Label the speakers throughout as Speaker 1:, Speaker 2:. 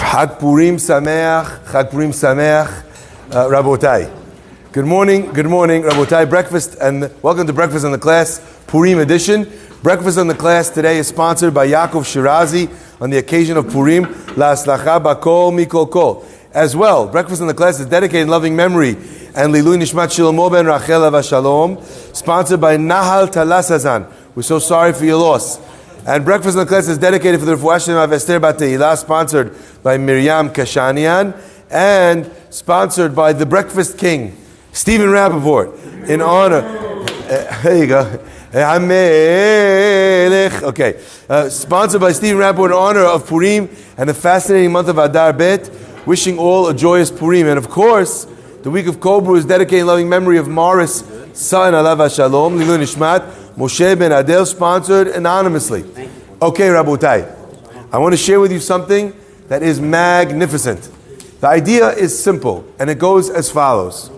Speaker 1: Chag Purim Sameach, Chag Purim Sameach, Rabotai. Good morning, Rabotai. Breakfast and welcome to Breakfast in the Class, Purim edition. Breakfast in the Class today is sponsored by Yaakov Shirazi on the occasion of Purim, La'aslacha Bakol Mikol Kol. As well, Breakfast in the Class is dedicated in loving memory and Lilui Nishmat Shlomo ben Rachel Avashalom, sponsored by Nahal Talasazan. We're so sorry for your loss. And Breakfast in the Class is dedicated for the Refuah Shlema of Esther Bat Tehillah, sponsored by Miriam Kashanian, and sponsored by the Breakfast King, Stephen Rappaport, in honor. There you go. Okay. Sponsored by Stephen Rappaport in honor of Purim and the fascinating month of Adar Bet. Wishing all a joyous Purim. And of course, the week of Kobru is dedicated in loving memory of Morris' son, Alav Shalom, Lilu Nishmat, Moshe ben Adel, sponsored anonymously. Okay, Rabotai, I want to share with you something that is magnificent. The idea is simple, and it goes as follows.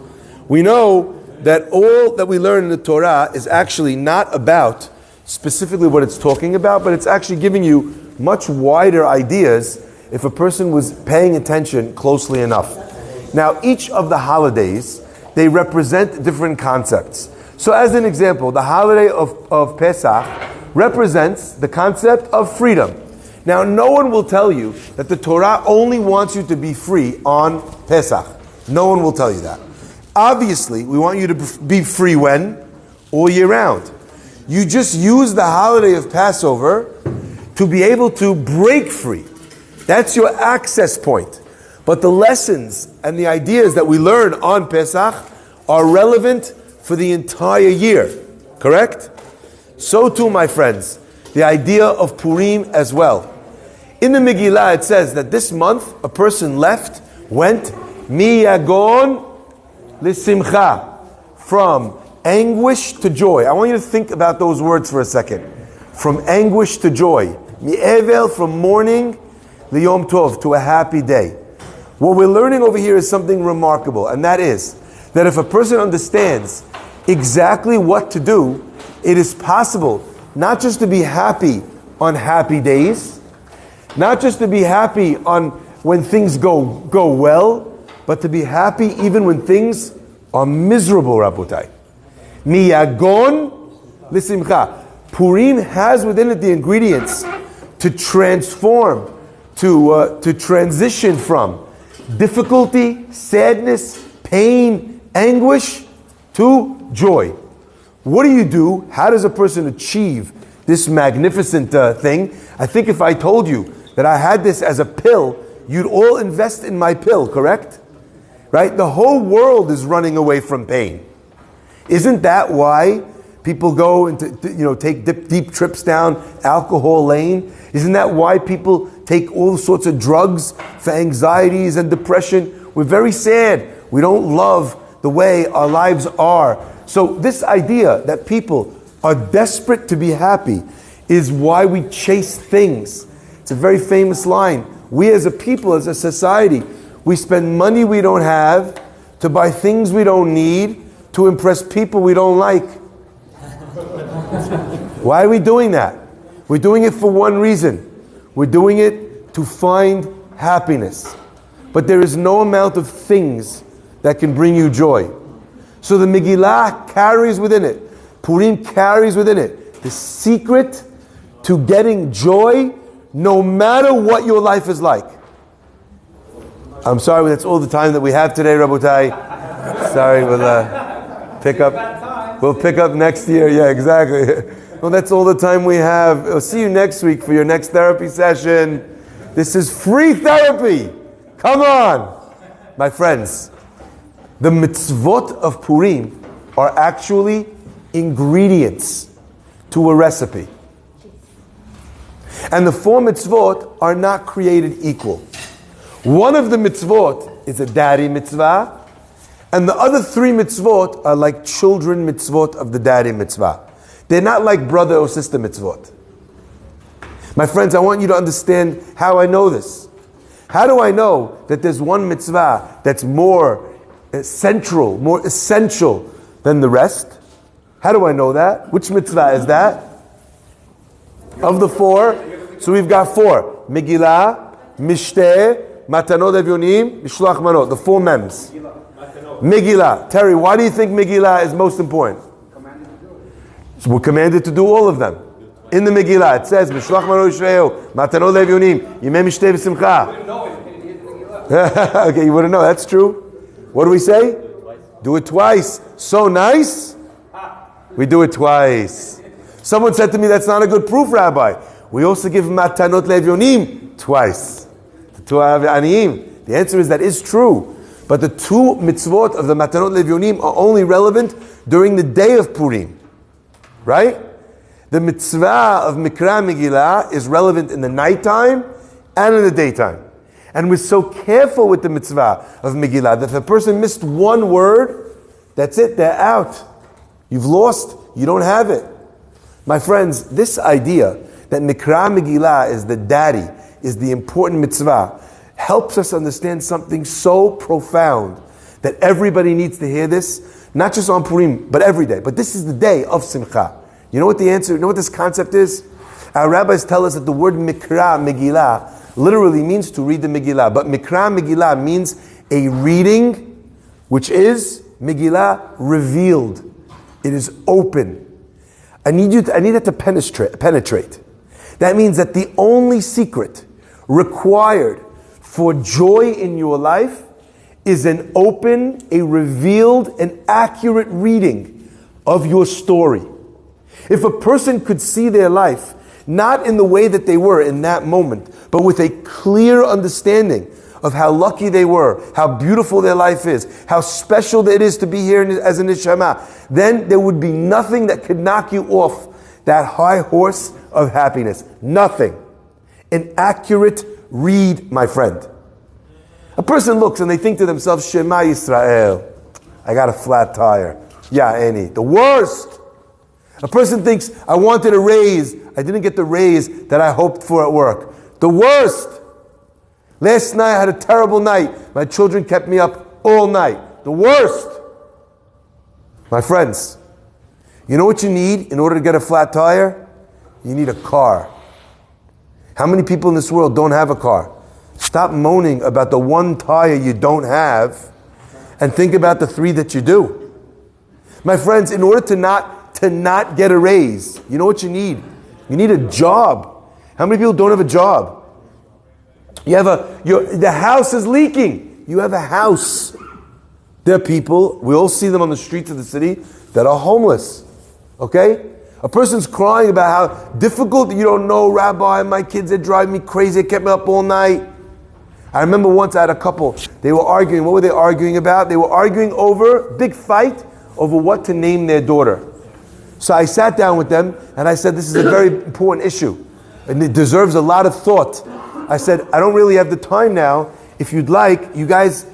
Speaker 1: We know that all that we learn in the Torah is actually not about specifically what it's talking about, but it's actually giving you much wider ideas if a person was paying attention closely enough. Now, each of the holidays, they represent different concepts. So as an example, the holiday of Pesach represents the concept of freedom. Now, no one will tell you that the Torah only wants you to be free on Pesach. No one will tell you that. Obviously, we want you to be free when? All year round. You just use the holiday of Passover to be able to break free. That's your access point. But the lessons and the ideas that we learn on Pesach are relevant for the entire year. Correct? So too, my friends, the idea of Purim as well. In the Megillah, it says that this month, a person went, mi yagon l'simcha, from anguish to joy. I want you to think about those words for a second. From anguish to joy. Mi evel, from mourning, liyom tov, to a happy day. What we're learning over here is something remarkable, and that is that if a person understands exactly what to do, it is possible not just to be happy on happy days, not just to be happy on when things go well, but to be happy even when things are miserable, Rabotai. Miyagon l'simcha. Purim has within it the ingredients to transform, to transition from difficulty, sadness, pain, anguish, to joy. What do? How does a person achieve this magnificent thing? I think if I told you that I had this as a pill, you'd all invest in my pill, correct? Right? The whole world is running away from pain. Isn't that why people go into, take deep trips down alcohol lane? Isn't that why people take all sorts of drugs for anxieties and depression? We're very sad. We don't love the way our lives are. So this idea that people are desperate to be happy is why we chase things. It's a very famous line. We as a people, as a society, we spend money we don't have to buy things we don't need to impress people we don't like. Why are we doing that? We're doing it for one reason. We're doing it to find happiness. But there is no amount of things that can bring you joy. So the Megillah carries within it, Purim carries within it, the secret to getting joy no matter what your life is like. I'm sorry, that's all the time that we have today, Rabotai. Sorry, we'll pick up next year. Yeah, exactly. Well, that's all the time we have. I'll see you next week for your next therapy session. This is free therapy. Come on, my friends. The mitzvot of Purim are actually ingredients to a recipe. And the 4 mitzvot are not created equal. One of the mitzvot is a daddy mitzvah, and the other 3 mitzvot are like children mitzvot of the daddy mitzvah. They're not like brother or sister mitzvot. My friends, I want you to understand how I know this. How do I know that there's one mitzvah that's more central, more essential than the rest? How do I know that? Which mitzvah is that? Of the 4, so we've got 4. Megillah, Mishteh, Matanot Levyonim, Mishloach Manot, the four mems. Megillah. Terry, why do you think Megillah is most important? So we're commanded to do all of them. In the Megillah, it says, Mishloach Manot Yisrael, Matanot Levyonim, Yimei Mishteh V'Simcha. Okay, you wouldn't know. That's true. What do we say? Do it twice. So nice. We do it twice. Someone said to me, that's not a good proof, Rabbi. We also give Matanot Levyonim twice. The answer is that is true. But the two mitzvot of the Matanot Levyonim are only relevant during the day of Purim. Right? The mitzvah of Mikra Megillah is relevant in the nighttime and in the daytime. And we're so careful with the mitzvah of Megillah that if a person missed one word, that's it, they're out. You've lost, you don't have it. My friends, this idea that Mikra Megillah is the daddy, is the important mitzvah, helps us understand something so profound that everybody needs to hear this, not just on Purim, but every day. But this is the day of Simcha. You know what the answer, you know what this concept is? Our rabbis tell us that the word Mikra Megillah literally means to read the Megillah. But Mikra Megillah means a reading which is Megillah revealed. It is open. I need that to penetrate. That means that the only secret required for joy in your life is an open, a revealed, an accurate reading of your story. If a person could see their life, not in the way that they were in that moment, but with a clear understanding of how lucky they were, how beautiful their life is, how special it is to be here as a neshama, then there would be nothing that could knock you off that high horse of happiness. Nothing. An accurate read, my friend. A person looks and they think to themselves, Shema Yisrael, I got a flat tire. Yeah, Annie. The worst. A person thinks, I wanted a raise. I didn't get the raise that I hoped for at work. The worst. Last night I had a terrible night. My children kept me up all night. The worst. My friends, you know what you need in order to get a flat tire? You need a car. How many people in this world don't have a car? Stop moaning about the one tire you don't have and think about the three that you do. My friends, in order to not get a raise, you know what you need? You need a job. How many people don't have a job? The house is leaking. You have a house. There are people, we all see them on the streets of the city, that are homeless. Okay? A person's crying about how difficult, you don't know, Rabbi, my kids, they drive me crazy, they kept me up all night. I remember once I had a couple, they were arguing. What were they arguing about? They were arguing over, big fight, over what to name their daughter. So I sat down with them and I said, this is a very important issue and it deserves a lot of thought. I said, I don't really have the time now. If you'd like, you guys,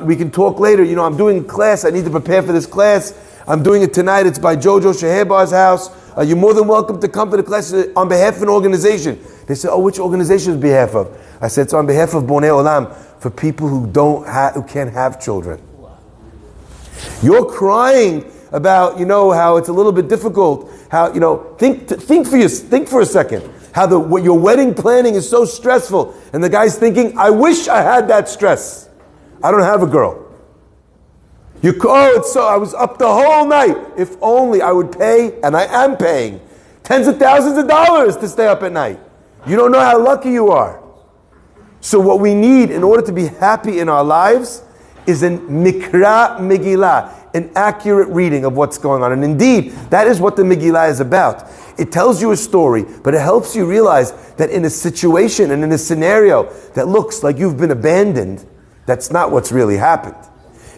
Speaker 1: we can talk later. You know, I'm doing a class. I need to prepare for this class. I'm doing it tonight. It's by Jojo Shehebar's house. You're more than welcome to come to the class on behalf of an organization. They said, oh, which organization is behalf of? I said, it's on behalf of Bonei Olam, for people who who can't have children. You're crying about, how it's a little bit difficult. How, think for a second. How your wedding planning is so stressful. And the guy's thinking, I wish I had that stress. I don't have a girl. I was up the whole night. If only I would pay, and I am paying, tens of thousands of dollars to stay up at night. You don't know how lucky you are. So what we need in order to be happy in our lives is an Mikra Megillah, an accurate reading of what's going on. And indeed, that is what the Megillah is about. It tells you a story, but it helps you realize that in a situation and in a scenario that looks like you've been abandoned, that's not what's really happened.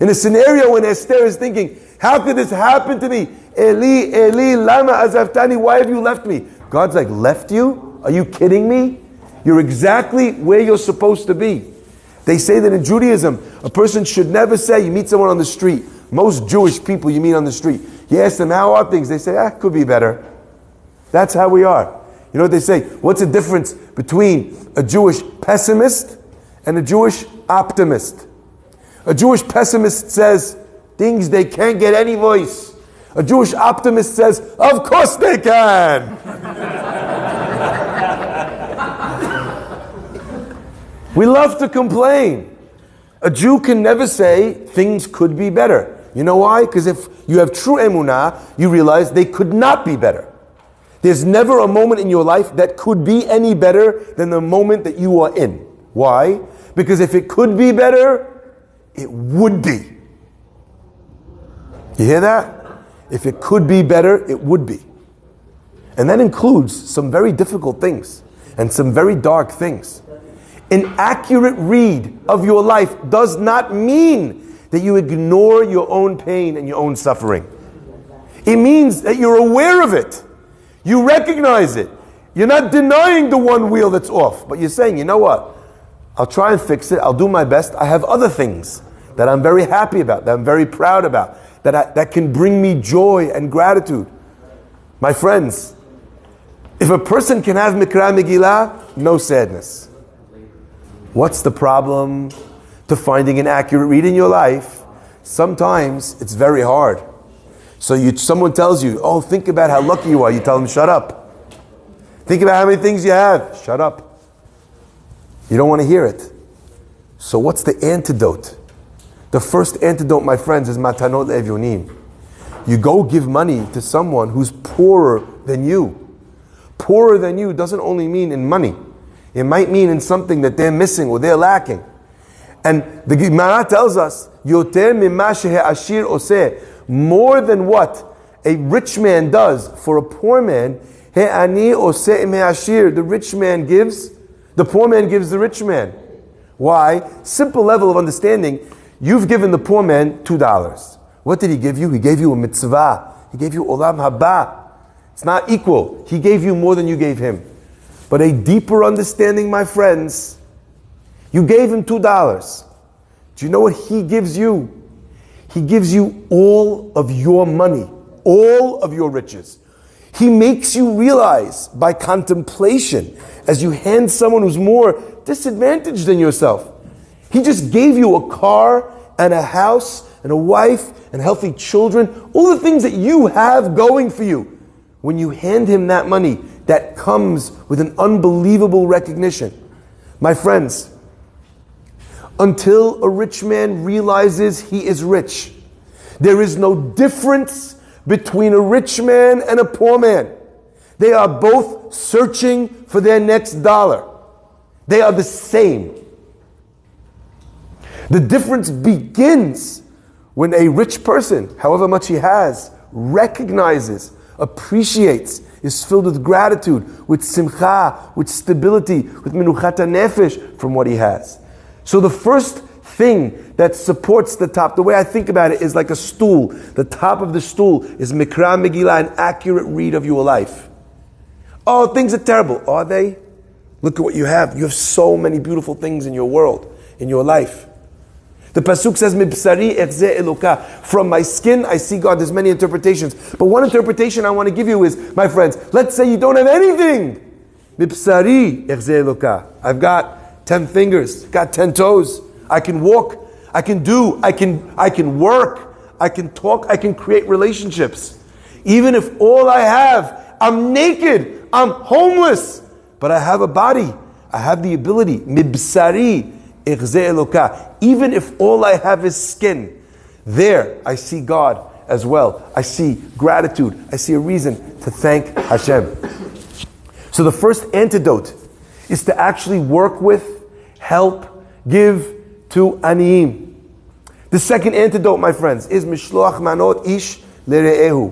Speaker 1: In a scenario when Esther is thinking, how could this happen to me? Eli, Eli, lama azavtani, why have you left me? God's like, left you? Are you kidding me? You're exactly where you're supposed to be. They say that in Judaism, a person should never say, you meet someone on the street. Most Jewish people you meet on the street, you ask them, how are things? They say, could be better. That's how we are. You know what they say? What's the difference between a Jewish pessimist and a Jewish optimist? A Jewish pessimist says, things they can't get any voice. A Jewish optimist says, of course they can. We love to complain. A Jew can never say things could be better. You know why? Because if you have true emunah, you realize they could not be better. There's never a moment in your life that could be any better than the moment that you are in. Why? Because if it could be better, it would be. You hear that? If it could be better, it would be. And that includes some very difficult things and some very dark things. An accurate read of your life does not mean that you ignore your own pain and your own suffering. It means that you're aware of it. You recognize it. You're not denying the one wheel that's off, but you're saying, you know what? I'll try and fix it. I'll do my best. I have other things that I'm very happy about, that I'm very proud about, that can bring me joy and gratitude. My friends, if a person can have Mikra Megillah, no sadness. What's the problem to finding an accurate read in your life? Sometimes it's very hard. So someone tells you, oh, think about how lucky you are. You tell them, shut up. Think about how many things you have. Shut up. You don't want to hear it. So what's the antidote? The first antidote, my friends, is matanot evyonim. You go give money to someone who's poorer than you. Poorer than you doesn't only mean in money. It might mean in something that they're missing or they're lacking. And the Gemara tells us, yoter mimma she'ashir oseh, more than what a rich man does for a poor man, he'ani oseh im he'ashir, the rich man gives, the poor man gives the rich man. Why? Simple level of understanding. You've given the poor man $2. What did he give you? He gave you a mitzvah. He gave you olam haba. It's not equal. He gave you more than you gave him. But a deeper understanding, my friends, you gave him $2. Do you know what he gives you? He gives you all of your money, all of your riches. He makes you realize by contemplation, as you hand someone who's more disadvantaged than yourself, he just gave you a car and a house and a wife and healthy children, all the things that you have going for you. When you hand him that money, that comes with an unbelievable recognition. My friends, until a rich man realizes he is rich, there is no difference between a rich man and a poor man. They are both searching for their next dollar. They are the same. The difference begins when a rich person, however much he has, recognizes, appreciates, is filled with gratitude, with simcha, with stability, with menuchat nefesh from what he has. So the first thing that supports the top, the way I think about it is like a stool. The top of the stool is Mikra Megillah, an accurate read of your life. Oh, things are terrible. Are they? Look at what you have. You have so many beautiful things in your world, in your life. The pasuk says, "Mibsari echzeh Eloka." From my skin, I see God. There's many interpretations, but one interpretation I want to give you is, my friends, let's say you don't have anything. Mibsari echzeh Eloka. I've got 10 fingers, got 10 toes. I can walk. I can do. I can work. I can talk. I can create relationships. Even if all I have, I'm naked, I'm homeless, but I have a body. I have the ability. Mibsari. Even if all I have is skin, there I see God as well. I see gratitude. I see a reason to thank Hashem. So the first antidote is to actually work with, help, give to aniyim. The second antidote, my friends, is mishloach manot ish lere'ehu.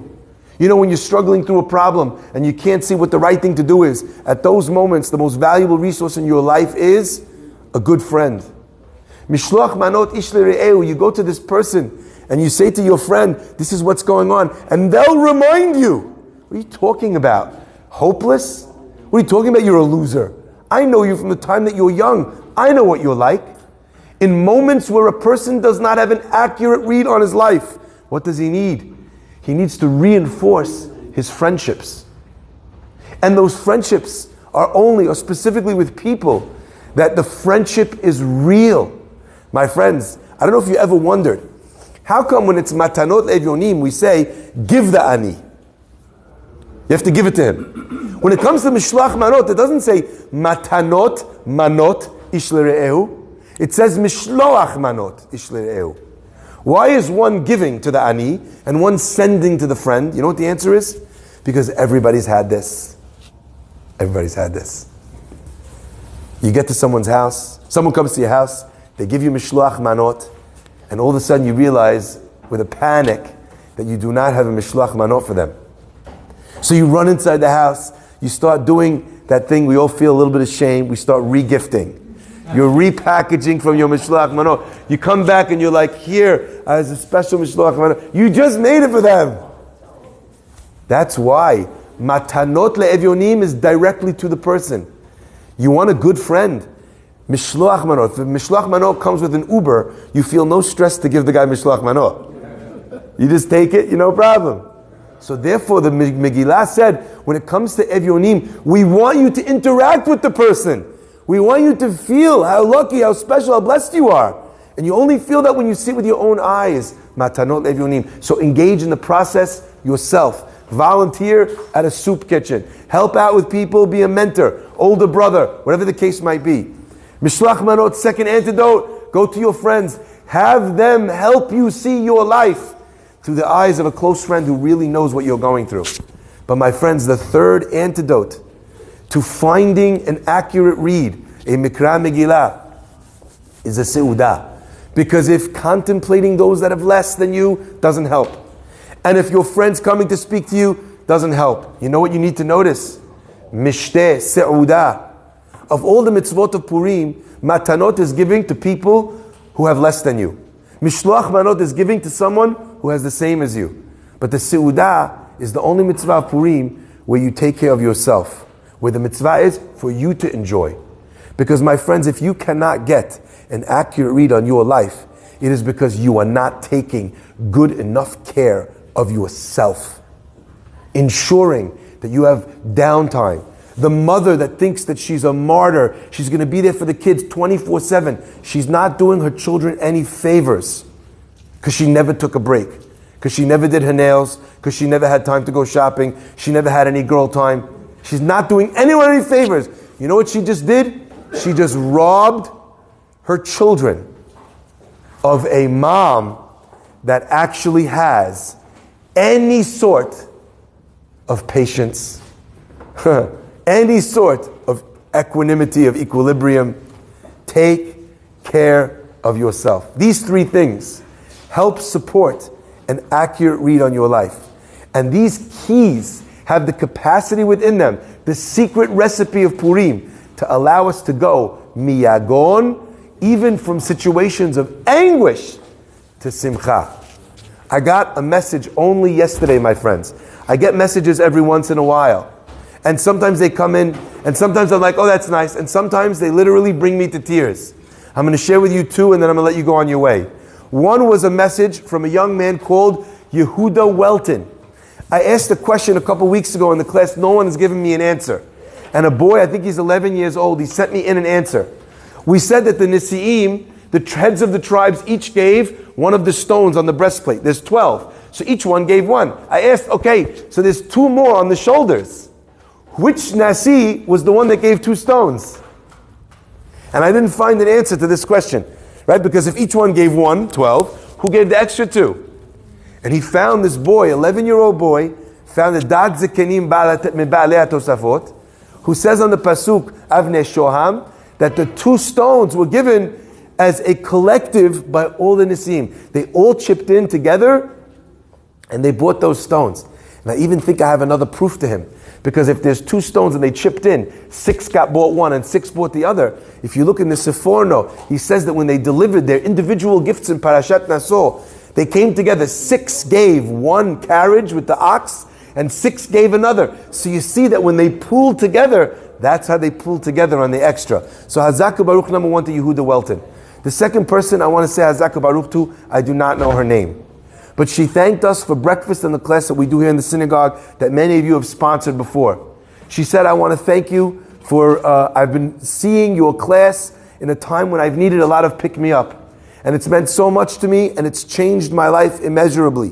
Speaker 1: You know, when you're struggling through a problem and you can't see what the right thing to do is, at those moments, the most valuable resource in your life is a good friend. Mishloach manot ish lere'ehu. You go to this person and you say to your friend, this is what's going on, and they'll remind you. What are you talking about? Hopeless? What are you talking about? You're a loser. I know you from the time that you were young. I know what you're like. In moments where a person does not have an accurate read on his life, what does he need? He needs to reinforce his friendships. And those friendships are only, or specifically with people, that the friendship is real. My friends, I don't know if you ever wondered, how come when it's matanot evyonim, we say, give the ani? You have to give it to him. When it comes to mishloach manot, it doesn't say matanot manot ish l're'ehu. It says mishloach manot ish l're'ehu. Why is one giving to the ani and one sending to the friend? You know what the answer is? Because everybody's had this. Everybody's had this. You get to someone's house, someone comes to your house, they give you mishloach manot, and all of a sudden you realize with a panic that you do not have a mishloach manot for them. So you run inside the house, you start doing that thing, we all feel a little bit of shame, we start re-gifting. You're repackaging from your mishloach manot. You come back and you're like, here, as a special mishloach manot. You just made it for them. That's why matanot le'evyonim is directly to the person. You want a good friend. Mishloach manot. If mishloach manot comes with an Uber, you feel no stress to give the guy mishloach manot. You just take it, no problem. So therefore the Megillah said, when it comes to evyonim, we want you to interact with the person. We want you to feel how lucky, how special, how blessed you are. And you only feel that when you see it with your own eyes. Matanot evyonim. So engage in the process yourself. Volunteer at a soup kitchen. Help out with people, be a mentor, older brother, whatever the case might be. Mishloach manot, second antidote, go to your friends. Have them help you see your life through the eyes of a close friend who really knows what you're going through. But my friends, the third antidote to finding an accurate read, a Mikra Megillah, is a Seudah. Because if contemplating those that have less than you doesn't help, and if your friend's coming to speak to you doesn't help, you know what you need to notice? Mishteh Seudah. Of all the mitzvot of Purim, Matanot is giving to people who have less than you. Mishloach manot is giving to someone who has the same as you. But the Seudah is the only mitzvah of Purim where you take care of yourself. Where the mitzvah is for you to enjoy. Because my friends, if you cannot get an accurate read on your life, it is because you are not taking good enough care of yourself. Ensuring that you have downtime. The mother that thinks that she's a martyr, she's going to be there for the kids 24/7. She's not doing her children any favors. Because she never took a break. Because she never did her nails. Because she never had time to go shopping. She never had any girl time. She's not doing anyone any favors. You know what she just did? She just robbed her children of a mom that actually has any sort of patience, any sort of equanimity, of equilibrium. Take care of yourself. These three things help support an accurate read on your life. And these keys have the capacity within them, the secret recipe of Purim, to allow us to go miyagon, even from situations of anguish, to simcha. I got a message only yesterday, my friends. I get messages every once in a while. And sometimes they come in, and sometimes I'm like, oh, that's nice. And sometimes they literally bring me to tears. I'm going to share with you two, and then I'm going to let you go on your way. One was a message from a young man called Yehuda Welton. I asked a question a couple weeks ago in the class. No one has given me an answer. And a boy, I think he's 11 years old, he sent me in an answer. We said that the Nisi'im, the heads of the tribes, each gave one of the stones on the breastplate. There's 12. So each one gave one. I asked, okay, so there's two more on the shoulders. Which Nasi was the one that gave 2 stones? And I didn't find an answer to this question. Right? Because if each one gave 12, who gave the extra 2? And he found this boy, 11-year-old boy, found a Dad Zekenim Ba'alei Tosafot, who says on the Pasuk, Avnei Shoham, that the 2 stones were given as a collective by all the Nisim. They all chipped in together, and they bought those stones. And I even think I have another proof to him. Because if there's 2 stones and they chipped in, 6 got bought one and 6 bought the other. If you look in the Seforno, he says that when they delivered their individual gifts in Parashat Naso, they came together. 6 gave 1 carriage with the ox, and 6 gave another. So you see that when they pooled together, that's how they pooled together on the extra. So Hazaku Baruch number 1 to Yehuda Welton. The second person I want to say Hazaku Baruch to, I do not know her name. But she thanked us for breakfast in the class that we do here in the synagogue that many of you have sponsored before. She said, I want to thank you for, I've been seeing your class in a time when I've needed a lot of pick-me-up. And it's meant so much to me, and it's changed my life immeasurably.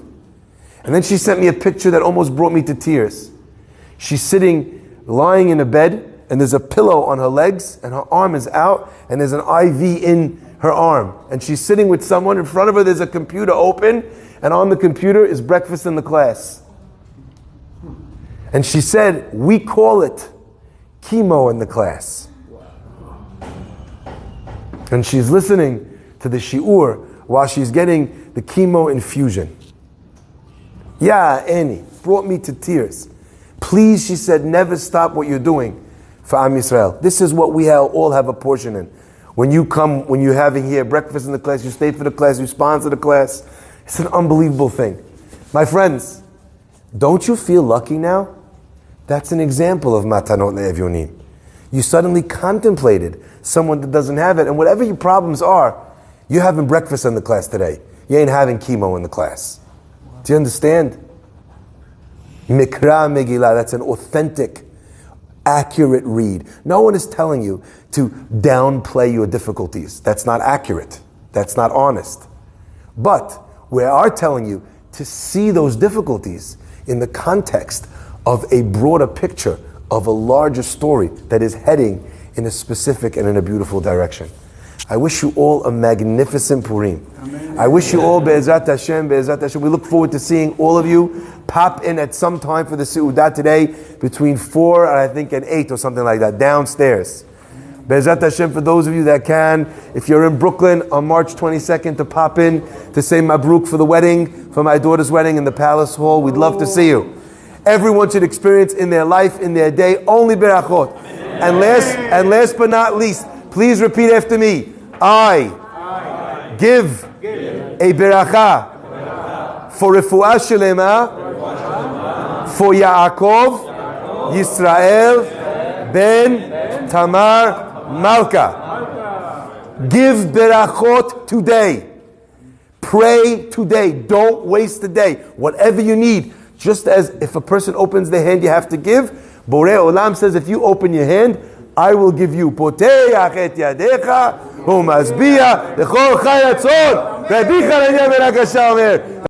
Speaker 1: And then she sent me a picture that almost brought me to tears. She's sitting, lying in a bed, and there's a pillow on her legs, and her arm is out, and there's an IV in her arm. And she's sitting with someone. In front of her, there's a computer open, and on the computer is breakfast in the class. And she said, we call it chemo in the class. And she's listening to the shiur while she's getting the chemo infusion. Yeah, Annie, brought me to tears. Please, she said, never stop what you're doing for Am Yisrael. This is what we all have a portion in. When you come, when you're having here breakfast in the class, you stay for the class, you sponsor the class. It's an unbelievable thing. My friends, don't you feel lucky now? That's an example of matanot le'evyonim. You suddenly contemplated someone that doesn't have it, and whatever your problems are, you're having breakfast in the class today. You ain't having chemo in the class. Do you understand? Mikra Megillah, that's an authentic, accurate read. No one is telling you to downplay your difficulties. That's not accurate. That's not honest. But we are telling you to see those difficulties in the context of a broader picture of a larger story that is heading in a specific and in a beautiful direction. I wish you all a magnificent Purim. Amen. I wish you all Be'ezrat Hashem, Be'ezrat Hashem. We look forward to seeing all of you. Pop in at some time for the Seudah today between 4 and I think and 8 or something like that, downstairs. Be'ezrat Hashem, for those of you that can, if you're in Brooklyn on March 22nd, to pop in to say Mabruk for the wedding, for my daughter's wedding in the Palace Hall. We'd love to see you. Everyone should experience in their life, in their day, only berachot. And last but not least, please repeat after me. I give a beracha for refuah shelema for Yaakov Yisrael ben Tamar Malka. Give berachot today. Pray today. Don't waste the day. Whatever you need. Just as if a person opens their hand, you have to give. Borei Olam says, if you open your hand, I will give you. Poteach et yadecha, u'mazbiya, l'chol chai hatzon. Rabbi Chananya ben Akasha omer,